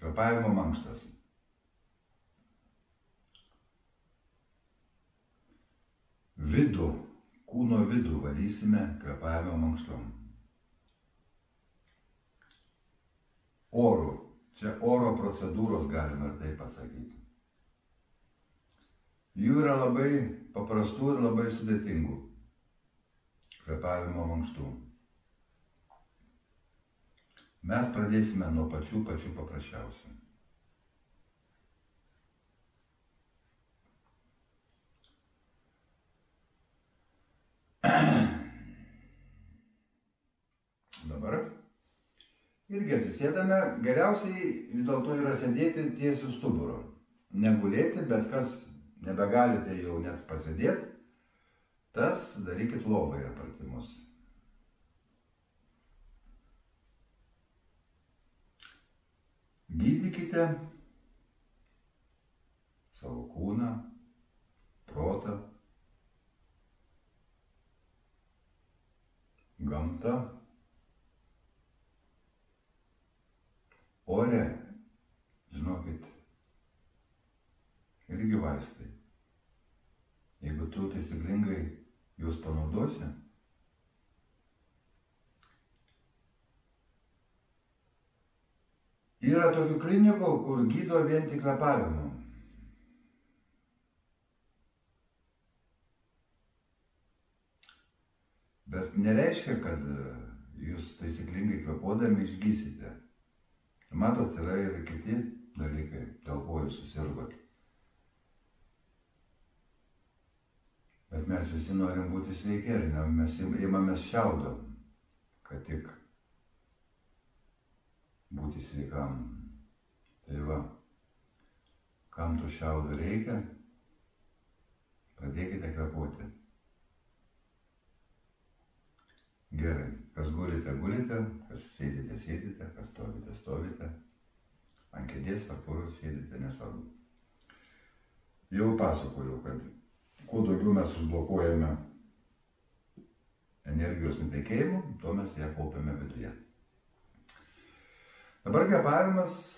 Kvėpavimo mankštas. Vidų, kūno vidų valysime kvėpavimo mankštom. Oru. Čia oro procedūros galima ir taip pasakyti. Jų yra labai paprastų ir labai sudėtingų kvėpavimo mankštų. Mes pradėsime nuo pačių paprasčiausių. Dabar irgi atsisėdame, geriausiai vis dėlto yra sėdėti tiesiu stuburu. Negulėti, bet kas nebegalite jau net pasėdėti, tas darykit lovoje pratimus. Gydykite savo kūną, protą, gamtą. Ore, žinokit, irgi vaistai. Jeigu tu taisyklingai juos panaudosi, yra tokių klinikų, kur gydo vien tik kvėpavimu. Bet nereiškia, kad jūs taisyklingai kvėpuodami išgysite. Matot, yra ir kiti dalykai, dėl ko jūs susirgot. Bet mes visi norim būti sveiki, ir mes imamės šiaudo, kad tik būti sveikam. Tai va, kam to šiaudo reikia, pradėkite kvėpuoti. Gerai, kas gulite, gulite, kas sėdite, sėdite, kas stovite, stovite. Ant kėdės ar kur sėdite, nesvarbu. Jau pasakojau, kad kuo daugiau mes užblokuojame energijos nutekėjimų, tuo mes ją kaupiame viduje. Dabar kvėpavimas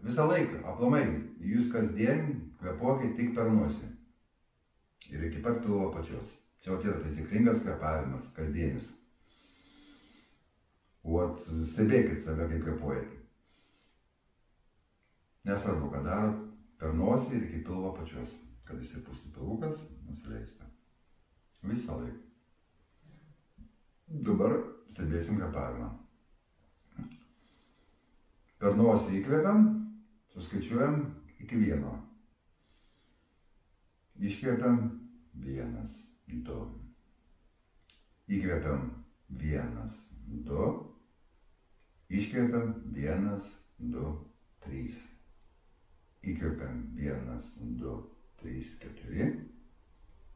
visą laiką, aplamai, jūs kasdien kvėpuokit tik per nosį. Ir iki pat pilvo apačios. Čia yra taisyklingas kvėpavimas, kasdienis. Vat stebėkit save, kaip kvėpuojate. Nesvarbu, ką darot, per nosį ir iki pilvo apačios. Kad įsipūstų pilvukas, nusileisite. Visą laiką. Dabar stebėsim kvėpavimą. Per nosį įkvepiam, suskaičiuojam iki 1. Iškvepiam 1, 2. Įkvepiam 1, 2. Iškvepiam 1, 2, 3. Įkvepiam 1, 2, 3, 4.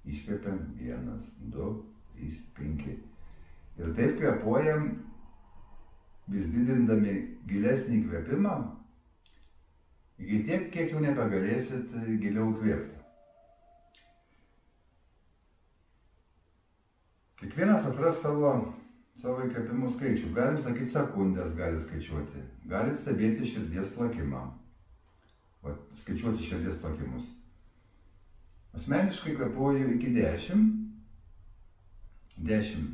Iškvepiam 1, 2, 3, 5. Ir taip kvėpuojam, vis didindami gilesnį kvėpimą, iki tiek, kiek jau nebegalėsit giliau kvėpti. Kiekvienas atras savo įkvėpimų skaičių. Galim sakyti sekundės, gali skaičiuoti. Galit stebėti širdies plakimą. Skaičiuoti širdies plakimus. Asmeniškai kvėpuoju iki 10. 10.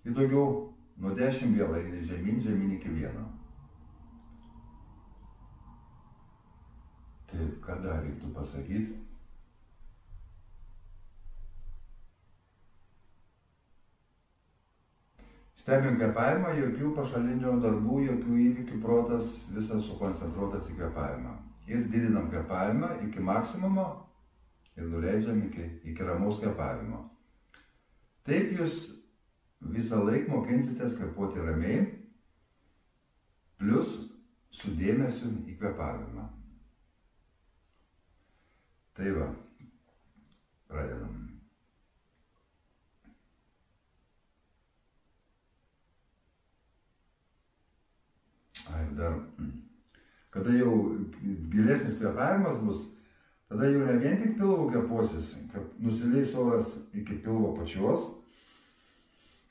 Ir daugiau nuo 10 vėl eini žemyn iki 1. Taip, ką dar reiktų pasakyti? Stebim kvėpavimą, jokių pašalinių darbų, jokių įvykių, protas visas sukoncentruotas į kvėpavimą. Ir didinam kvėpavimą iki maksimumo ir nuleidžiam iki ramaus kvėpavimo. Taip jūs visą laiką mokinsitės kvėpuoti ramiai, plus su dėmesiu į kvėpavimą. Tai va, pradedam. Dar, kada jau gilesnis kvėpavimas bus, tada jau ne vien tik pilvo kvėpuosis, kad nusileis oras iki pilvo apačios.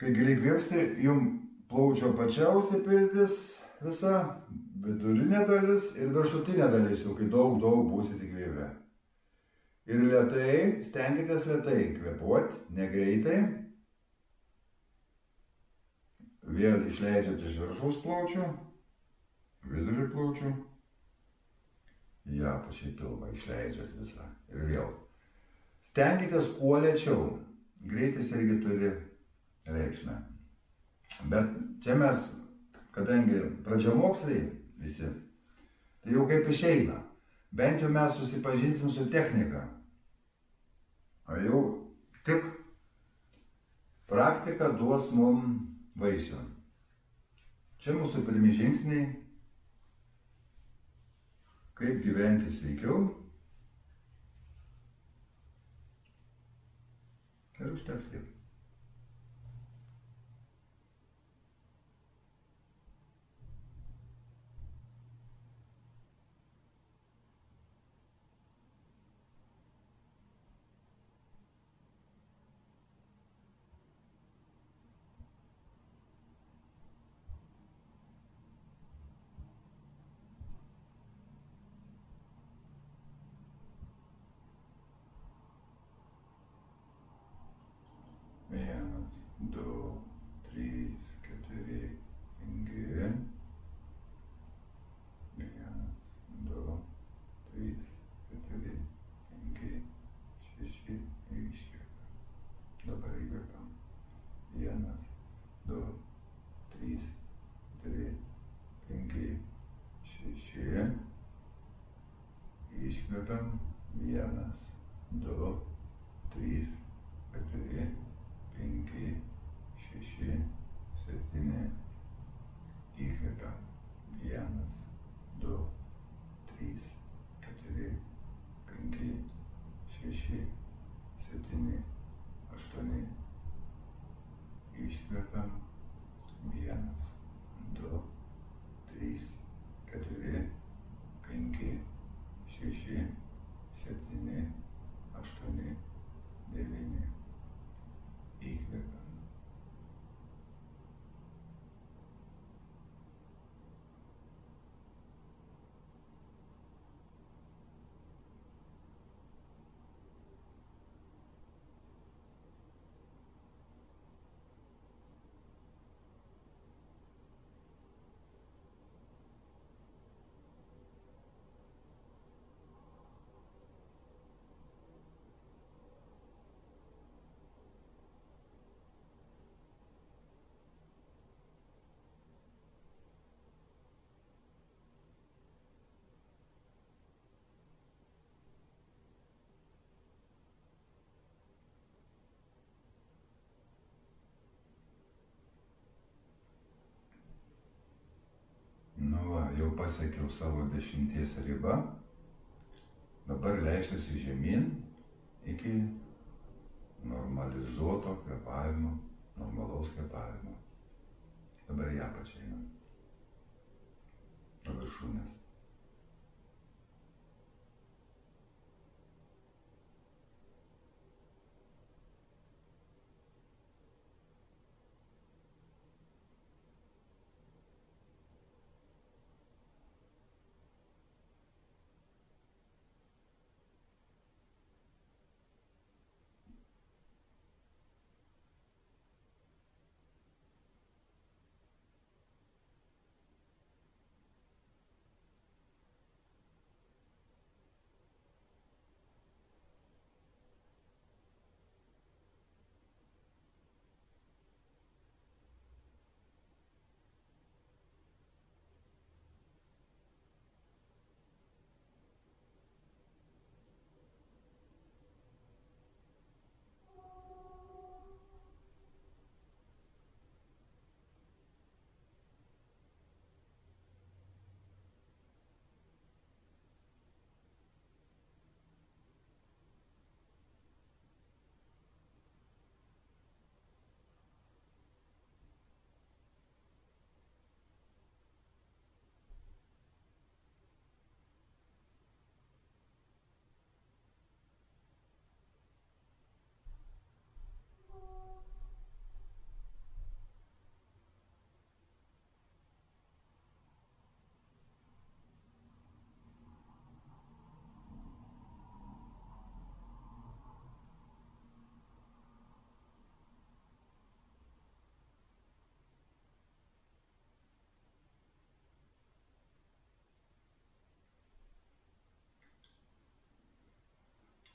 Kai giliai kvėpsti, jums plaučio apačia užsipildys, visa vidurinė dalis ir viršutinė dalis, jau kai daug būsit įkvėpę. Ir lėtai, stenkitės lėtai kvėpuoti, negreitai. Vėl išleidžiat iš viršaus plaučių, vidurį plaučių. Į apačią pilvą išleidžiat visą. Ir vėl. Stenkitės kuo lėčiau. Greitis irgi turi reikšmę. Bet čia mes, kadangi pradžiamoksliai visi, tai jau kaip išeina. Bent jau mes susipažinsim su technika. O jau tik praktika duos mums vaisių. Čia mūsų pirmi žingsniai, kaip gyventi sveikiau. Ir užteks taip. Vienas, du, trys, keturi, penki. Vienas, du, trys, keturi, penki, šeši, iškvėpiam. Dabar įkvėpiam. Vienas, du, trys, keturi, penki, šeši. Iškvėpiam. Vienas, du, trys, keturi, penki, šeši, septyni. Įkvėpiam. Vienas, du, trys, keturi, penki, šeši, septyni, aštuoni. Iškvėpiam. Vienas, du, trys, keturi, penki, šeši, septyni, aštuoni, devyni. Įkvėpiam. Nu va, jau pasiekiau savo 10 ribą. Dabar leisiuosi žemyn iki normalizuoto kvėpavimo, normalaus kvėpavimo. Dabar į apačią einam. Nuo viršūnės.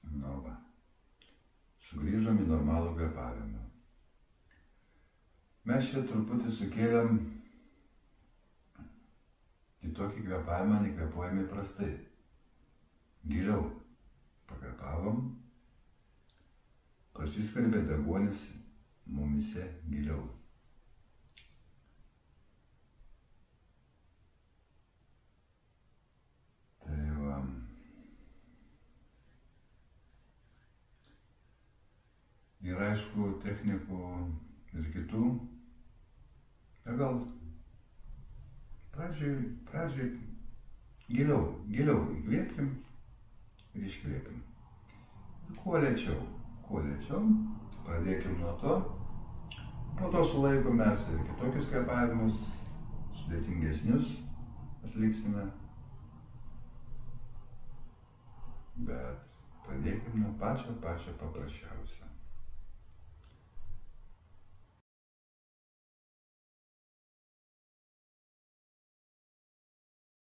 Nu va. Sugrįžom į normalų kvėpavimą. Mes čia truputį sukėlėm į tokį kvėpavimą, nekvėpuojame įprastai. Giliau pakvėpavom, prasiskverbė deguonis mumyse giliau. Tai va. Yra aišku technikų ir kitų. Ir gal pradžiai giliau įkvėpkim ir iškvėpkim. Kuo lėčiau. Pradėkim nuo to. Po to su laiku mes ir kitokius kvėpavimus, sudėtingesnius atliksime. Bet pradėkim nuo pačio paprasčiausio.